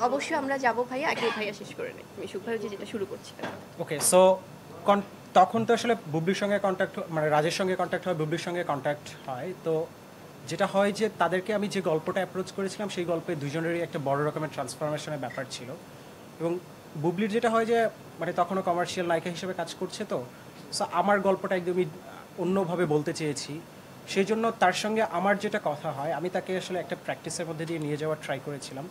অবশ্যই আমরা যাব ভাইয়া, আগে ভাইয়া শেষ করে নেই। আমি সুখ ভাই যেটা শুরু করছিলাম। ওকে, সো তখন তো আসলে বুবলির সঙ্গে কন্ট্যাক্ট, মানে রাজের সঙ্গে কন্ট্যাক্ট হয়, বুবলির সঙ্গে কন্ট্যাক্ট হয়। তো যেটা হয় যে তাদেরকে আমি যে গল্পটা অ্যাপ্রোচ করেছিলাম সেই গল্পে দুজনেরই একটা বড় রকমের ট্রান্সফরমেশনের ব্যাপার ছিল। এবং বুবলির যেটা হয় যে মানে তখনও কমার্শিয়াল নায়িকা হিসেবে কাজ করছে, তো সো আমার গল্পটা একদমই অন্যভাবে বলতে চেয়েছি। সেই জন্য তার সঙ্গে আমার যেটা কথা হয়, আমি তাকে আসলে একটা প্র্যাকটিসের মধ্যে দিয়ে নিয়ে যাওয়ার ট্রাই করেছিলাম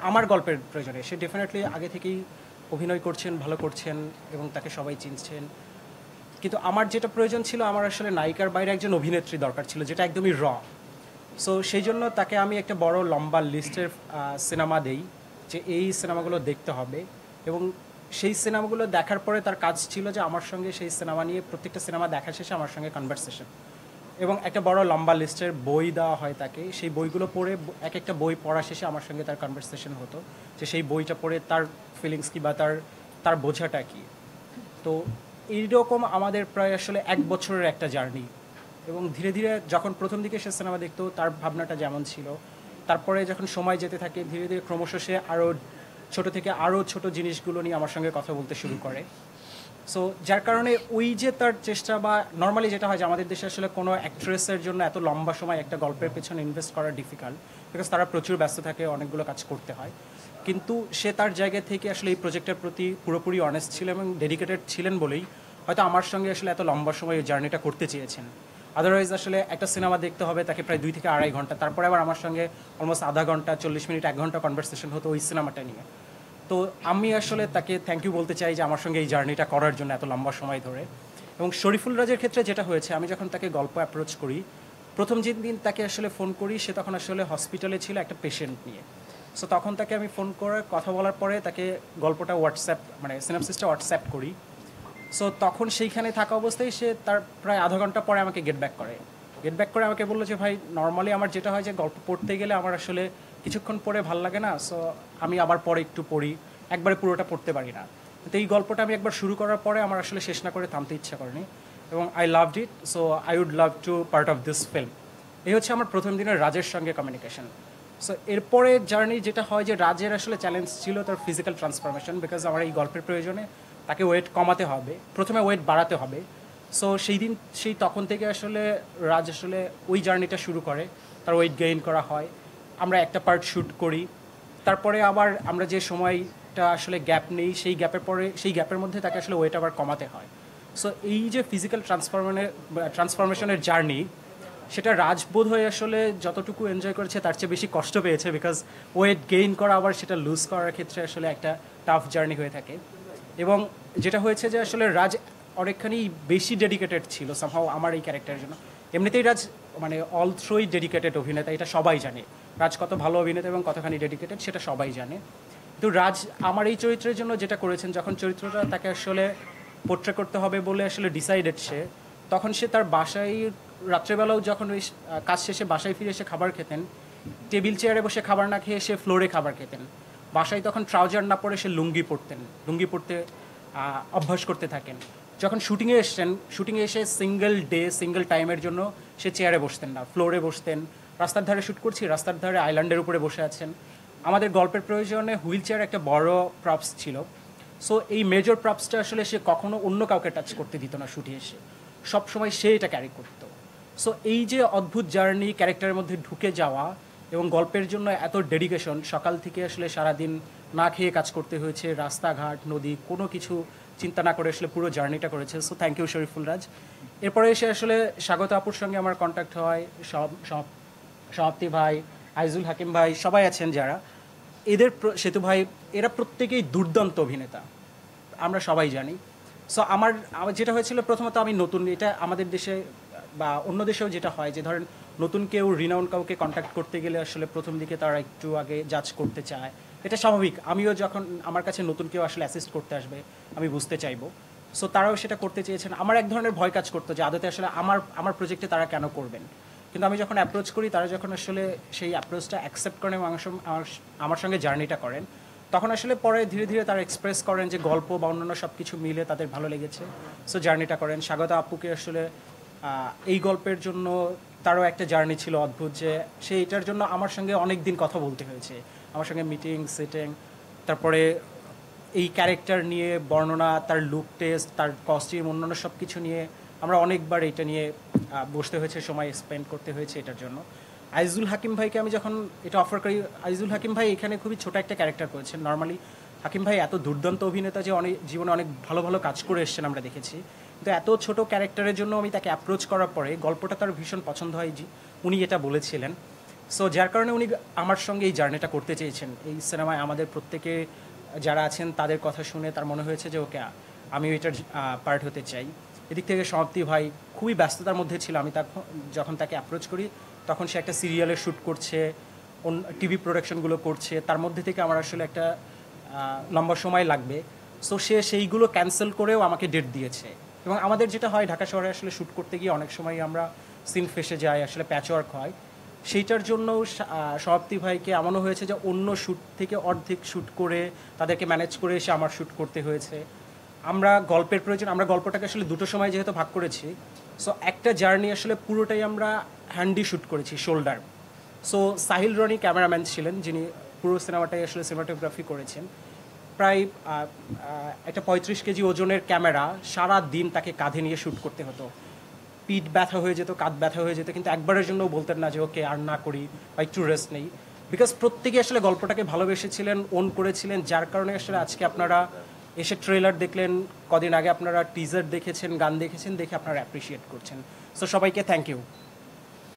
আমার গল্পের প্রয়োজনে। সে ডেফিনেটলি আগে থেকেই অভিনয় করছেন, ভালো করছেন এবং তাকে সবাই চিনছেন। কিন্তু আমার যেটা প্রয়োজন ছিল, আমার আসলে নায়িকার বাইরে একজন অভিনেত্রী দরকার ছিল, যেটা একদমই সো সেই জন্য তাকে আমি একটা বড় লম্বা লিস্টের সিনেমা দেই যে এই সিনেমাগুলো দেখতে হবে। এবং সেই সিনেমাগুলো দেখার পরে তার কাজ ছিল যে আমার সঙ্গে সেই সিনেমা নিয়ে প্রত্যেকটা সিনেমা দেখা শেষে আমার সঙ্গে কনভারসেশন, এবং একটা বড় লম্বা লিস্টের বই দেওয়া হয় তাকে। সেই বইগুলো পড়ে এক একটা বই পড়া শেষে আমার সঙ্গে তার কনভারসেশন হতো যে সেই বইটা পড়ে তার ফিলিংস কী বা তার তার বোঝাটা কী। তো এইরকম আমাদের প্রায় আসলে 1 বছরের একটা জার্নি। এবং ধীরে ধীরে যখন প্রথম দিকে সে সিনেমা দেখতো তার ভাবনাটা যেমন ছিল, তারপরে যখন সময় যেতে থাকে ধীরে ধীরে ক্রমশ সে আরও ছোটো থেকে আরও ছোটো জিনিসগুলো নিয়ে আমার সঙ্গে কথা বলতে শুরু করে। সো যার কারণে ওই যে তার চেষ্টা, বা নর্মালি যেটা হয় যে আমাদের দেশে আসলে কোনো অ্যাক্ট্রেসের জন্য এত লম্বা সময় একটা গল্পের পেছনে ইনভেস্ট করা ডিফিকাল্ট, বিকজ তারা প্রচুর ব্যস্ত থাকে, অনেকগুলো কাজ করতে হয়। কিন্তু সে তার জায়গা থেকে আসলে এই প্রজেক্টের প্রতি পুরোপুরি অনেস্ট ছিলেন এবং ডেডিকেটেড ছিলেন বলেই হয়তো আমার সঙ্গে আসলে এত লম্বা সময় এই জার্নিটা করতে চেয়েছেন। আদারওয়াইজ আসলে একটা সিনেমা দেখতে হবে তাকে প্রায় 2 থেকে 2.5 ঘন্টা, তারপরে আবার আমার সঙ্গে অলমোস্ট আধা ঘন্টা 40 মিনিট 1 ঘন্টা কনভারসেশন হতো ওই সিনেমাটা নিয়ে। তো আমি আসলে তাকে থ্যাংক ইউ বলতে চাই যে আমার সঙ্গে এই জার্নিটা করার জন্য এত লম্বা সময় ধরে। এবং শরীফুল রাজের ক্ষেত্রে যেটা হয়েছে, আমি যখন তাকে গল্প অ্যাপ্রোচ করি, প্রথম যে দিন তাকে আসলে ফোন করি, সে তখন আসলে হসপিটালে ছিল একটা পেশেন্ট নিয়ে। সো তখন তাকে আমি ফোন করে কথা বলার পরে তাকে গল্পটা হোয়াটসঅ্যাপ, মানে সিনাপসিসটা হোয়াটসঅ্যাপ করি। সো তখন সেইখানে থাকা অবস্থায় সে তার প্রায় আধা ঘন্টা পরে আমাকে গেট ব্যাক করে আমাকে বললো যে ভাই, নর্মালি আমার যেটা হয় যে গল্প পড়তে গেলে আমার আসলে কিছুক্ষণ পরে ভাল লাগে না, সো আমি আবার পরে একটু পড়ি, একবারে পুরোটা পড়তে পারি না। কিন্তু এই গল্পটা আমি একবার শুরু করার পরে আমার আসলে শেষ না করে থামতে ইচ্ছা করেনি, এবং I loved it, so I would love to part of this film. এই হচ্ছে আমার প্রথম দিনের রাজের সঙ্গে কমিউনিকেশন। সো এরপরে জার্নি যেটা হয় যে রাজের আসলে চ্যালেঞ্জ ছিল তার ফিজিক্যাল ট্রান্সফরমেশন, বিকজ আমার এই গল্পের প্রয়োজনে তাকে ওয়েট কমাতে হবে, প্রথমে ওয়েট বাড়াতে হবে। সো সেই তখন থেকে আসলে রাজ আসলে ওই জার্নিটা শুরু করে, তার ওয়েট গেইন করা হয়, আমরা একটা পার্ট শ্যুট করি, তারপরে আবার আমরা যে সময়টা আসলে গ্যাপ নেই সেই গ্যাপের মধ্যে তাকে আসলে ওয়েট আবার কমাতে হয়। সো এই যে ফিজিক্যাল ট্রান্সফরমেশনের জার্নি, সেটা রাজবোধ হয়ে আসলে যতটুকু এনজয় করেছে তার চেয়ে বেশি কষ্ট পেয়েছে, বিকজ ওয়েট গেইন করা আবার সেটা লুজ করার ক্ষেত্রে আসলে একটা টাফ জার্নি হয়ে থাকে। এবং যেটা হয়েছে যে আসলে রাজ অনেকখানি বেশি ডেডিকেটেড ছিল সামহাও আমার এই ক্যারেক্টারের জন্য। এমনিতেই রাজ মানে অল থ্রুই ডেডিকেটেড অভিনেতা, এটা সবাই জানে। রাজ কত ভালো অভিনেতা এবং কতখানি ডেডিকেটেড সেটা সবাই জানে। কিন্তু রাজ আমার এই চরিত্রের জন্য যেটা করেছেন, যখন চরিত্রটা তাকে আসলে পোট্রে করতে হবে বলে আসলে ডিসাইডেড সে, তখন সে তার বাসায় রাত্রেবেলাও যখন ওই কাজ শেষে বাসায় ফিরে এসে খাবার খেতেন, টেবিল চেয়ারে বসে খাবার না খেয়ে সে ফ্লোরে খাবার খেতেন। বাসায় তখন ট্রাউজার না পরে সে লুঙ্গি পরতে অভ্যাস করতে থাকেন। যখন শুটিংয়ে এসে সিঙ্গেল টাইমের জন্য সে চেয়ারে বসতেন না, ফ্লোরে বসতেন। রাস্তার ধারে শ্যুট করছি, রাস্তার ধারে আইল্যান্ডের উপরে বসে আছেন। আমাদের গল্পের প্রয়োজনে হুইল চেয়ার একটা বড় প্রপস ছিল। সো এই মেজর প্রপসটা আসলে সে কখনো অন্য কাউকে টাচ করতে দিত না শুটে এসে, সব সময় সে এটা ক্যারি করতো। সো এই যে অদ্ভুত জার্নি, ক্যারেক্টারের মধ্যে ঢুকে যাওয়া এবং গল্পের জন্য এত ডেডিকেশন, সকাল থেকে আসলে সারাদিন না খেয়ে কাজ করতে হয়েছে, রাস্তাঘাট নদী কোনো কিছু চিন্তা না করে আসলে পুরো জার্নিটা করেছে। সো থ্যাংক ইউ শরীফুল রাজ। এরপরে এসে আসলে স্বাগত আপুর সঙ্গে আমার কন্ট্যাক্ট হয়, সমাপ্তি ভাই, আইজুল হাকিম ভাই, সবাই আছেন যারা, সেতু ভাই, এরা প্রত্যেকেই দুর্দান্ত অভিনেতা, আমরা সবাই জানি। সো আমার যেটা হয়েছিল, প্রথমত আমি নতুন, এটা আমাদের দেশে বা অন্য দেশেও যেটা হয় যে ধরেন নতুন কেউ রিনাউন্ড কাউকে কন্ট্যাক্ট করতে গেলে আসলে প্রথম দিকে তারা একটু আগে জাজ করতে চায়, এটা স্বাভাবিক। আমিও যখন আমার কাছে নতুন কেউ আসলে অ্যাসিস্ট করতে আসবে আমি বুঝতে চাইবো। সো তারাও সেটা করতে চেয়েছেন। আমার এক ধরনের ভয় কাজ করতো যে আদতে আসলে আমার প্রজেক্টে তারা কেন করবেন। কিন্তু আমি যখন অ্যাপ্রোচ করি, তারা যখন আসলে সেই অ্যাপ্রোচটা অ্যাকসেপ্ট করেন এবং আমার সঙ্গে জার্নিটা করেন, তখন আসলে পরে ধীরে ধীরে তারা এক্সপ্রেস করেন যে গল্প বা অন্যান্য সব কিছু মিলে তাদের ভালো লেগেছে, সো জার্নিটা করেন। স্বাগত আপুকে আসলে এই গল্পের জন্য তারও একটা জার্নি ছিল অদ্ভুত, যে সে এটার জন্য আমার সঙ্গে অনেক দিন কথা বলতে হয়েছে, আমার সঙ্গে মিটিং সিটিং, তারপরে এই ক্যারেক্টার নিয়ে বর্ণনা, তার লুক টেস্ট, তার কস্টিউম, অন্যান্য সব কিছু নিয়ে আমরা অনেকবার এটা নিয়ে বসতে হয়েছে, সময় স্পেন্ড করতে হয়েছে এটার জন্য। আইজুল হাকিম ভাইকে আমি যখন এটা অফার করি, আইজুল হাকিম ভাই এখানে খুবই ছোট একটা ক্যারেক্টার করেছেন। নর্মালি হাকিম ভাই এত দুর্দান্ত অভিনেতা যে অনেক জীবনে অনেক ভালো ভালো কাজ করে এসেছেন আমরা দেখেছি, কিন্তু এত ছোট ক্যারেক্টারের জন্য আমি তাকে অ্যাপ্রোচ করার পরে গল্পটা তার ভীষণ পছন্দ হয়, উনি এটা বলেছিলেন। সো যার কারণে উনি আমার সঙ্গে এই জার্নিটা করতে চেয়েছেন। এই সিনেমায় আমাদের প্রত্যেকে যারা আছেন তাদের কথা শুনে তার মনে হয়েছে যে ওকে আমি এটার পার্ট হতে চাই। এদিক থেকে সমাপ্তি ভাই খুবই ব্যস্ততার মধ্যে ছিল। আমি যখন তাকে অ্যাপ্রোচ করি তখন সে একটা সিরিয়ালের শ্যুট করছে, টিভি প্রোডাকশনগুলো করছে, তার মধ্যে থেকে আমার আসলে একটা লম্বা সময় লাগবে। সো সে সেইগুলো ক্যান্সেল করেও আমাকে ডেট দিয়েছে। এবং আমাদের যেটা হয় ঢাকা শহরে আসলে শ্যুট করতে গিয়ে অনেক সময় আমরা সিন ফেসে যাই, আসলে প্যাচওয়ার্ক হয়। সেইটার জন্য সমাপ্তি ভাইকে এমনও হয়েছে যে অন্য শ্যুট থেকে অর্ধেক শ্যুট করে তাদেরকে ম্যানেজ করে এসে আমার শ্যুট করতে হয়েছে। আমরা গল্পের প্রয়োজন, আমরা গল্পটাকে আসলে দুটো সময় যেহেতু ভাগ করেছি, সো একটা জার্নি আসলে পুরোটাই আমরা হ্যান্ডি শ্যুট করেছি, shoulder. So Sahil Rony cameraman ছিলেন, যিনি পুরো সিনেমাটাই আসলে সিনেমাটোগ্রাফি করেছেন। প্রায় একটা 35 কেজি ওজনের ক্যামেরা সারা দিন তাকে কাঁধে নিয়ে শ্যুট করতে হতো। পিঠ ব্যথা হয়ে যেত, কাঁধ ব্যথা হয়ে যেত, কিন্তু একবারের জন্য বলতেন না যে ওকে আর না করি বা একটু রেস্ট নেই। বিকজ প্রত্যেকে আসলে গল্পটাকে ভালোবেসেছিলেন, ওন করেছিলেন, যার কারণে আসলে আজকে আপনারা এসে ট্রেলার দেখলেন, কদিন আগে আপনারা টিজার দেখেছেন, গান দেখেছেন, দেখে আপনারা অ্যাপ্রিসিয়েট করছেন। সো সবাইকে থ্যাংক ইউ।